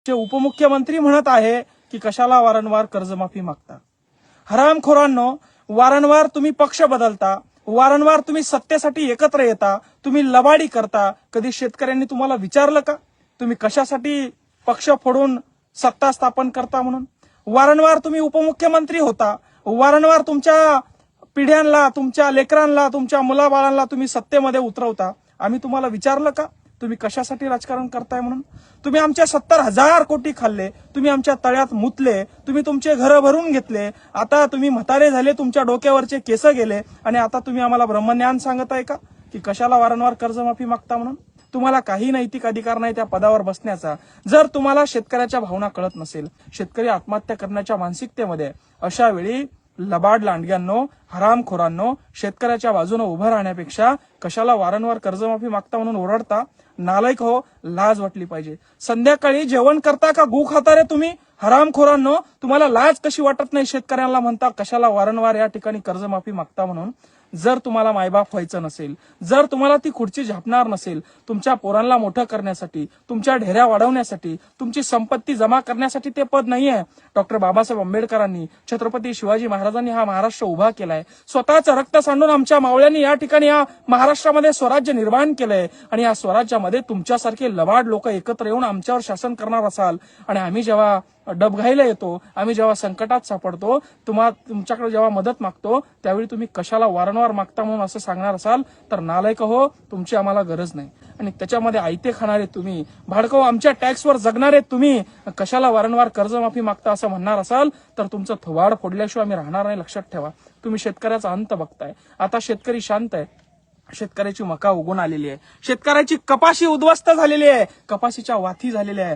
जे उपमुख्यमंत्री म्हणत आहे की कशाला वारंवार कर्जमाफी मागता। हरामखोरांनो, वारंवार तुम्ही पक्ष बदलता, वारंवार तुम्ही सत्तेसाठी एकत्र येता, तुम्ही लबाडी करता। कधी शेतकऱ्यांनी तुम्हाला विचारलं का तुम्ही कशासाठी पक्ष फोडून सत्ता स्थापन करता म्हणून? वारंवार तुम्ही उपमुख्यमंत्री होता, वारंवार तुमच्या पिढ्यांना, तुमच्या लेकरांना, तुमच्या मुलाबाळांना तुम्ही सत्तेमध्ये उतरवता। आम्ही तुम्हाला विचारलं का तुम्ही कशासाठी राजकारण करताय म्हणून? तुम्ही आमच्या 70,000 कोटी खाल्ले, तुम्ही आमच्या तळ्यात मुतले, तुम्ही तुमचे घर भरून घेतले, आता तुम्ही म्हातारे झाले, तुमच्या डोक्यावरचे केस गेले आणि आता तुम्ही आम्हाला ब्रह्मज्ञान सांगताय का की कशाला वारंवार कर्जमाफी मागता म्हणून? तुम्हाला काही नैतिक अधिकार नाही त्या पदावर बसण्याचा। जर तुम्हाला शेतकऱ्याच्या भावना कळत नसेल, शेतकरी आत्महत्या करण्याच्या मानसिकतेमध्ये, अशा वेळी लबाड लांडग्यांनो, हरामखोरांनो, शेतकऱ्याच्या बाजूने उभं राहण्यापेक्षा कशाला वारंवार कर्जमाफी मागता म्हणून ओरडता? नालायक हो, लाज वाटली पाहिजे। संध्याकाळी जेवण करता का गू खाता रे तुम्ही? हरामखोरांनो, तुम्हाला लाज कशी वाटत नाही? शेतकऱ्यांना म्हणता कशाला वारंवार या ठिकाणी कर्जमाफी मागता म्हणून? जर तुम्हाला मायबाप व्हायचं नसेल, जर तुम्हाला ती खुर्ची झापणार नसेल, तुमच्या पोरांना मोठं करण्यासाठी, तुमच्या ढेऱ्या वाढवण्यासाठी, तुमची संपत्ती जमा करण्यासाठी ते पद नाहीये। डॉक्टर बाबासाहेब आंबेडकरांनी, छत्रपती शिवाजी महाराजांनी हा महाराष्ट्र उभा केलाय। स्वतःचं रक्त सांडून आमच्या मावळ्यांनी या ठिकाणी या महाराष्ट्रामध्ये स्वराज्य निर्माण केलंय आणि या स्वराज्यामध्ये तुमच्यासारखे लबाड लोक एकत्र येऊन आमच्यावर शासन करणार असाल आणि आम्ही जेव्हा डबघाईला येतो, आम्ही जेव्हा संकटात सापडतो, तुमच्याकडे जेव्हा मदत मागतो, त्यावेळी तुम्ही कशाला वारंवार मागता म्हणून असं सांगणार असाल तर नालायक हो, तुमची आम्हाला गरज नाही। आणि त्याच्यामध्ये आयते खाणारे तुम्ही, भाडकं आमच्या टॅक्सवर जगणारे तुम्ही कशाला वारंवार कर्जमाफी मागता असं म्हणणार असाल तर तुमचं थोबाड फोडल्याशिवाय आम्ही राहणार नाही, लक्षात ठेवा। तुम्ही शेतकऱ्याचा अंत बघताय। आता शेतकरी शांत आहे, शेतकऱ्याची मका उगून आलेली आहे, शेतकऱ्याची कपाशी उद्ध्वस्त झालेली आहे, कपाशीच्या वाथी झालेल्या आहे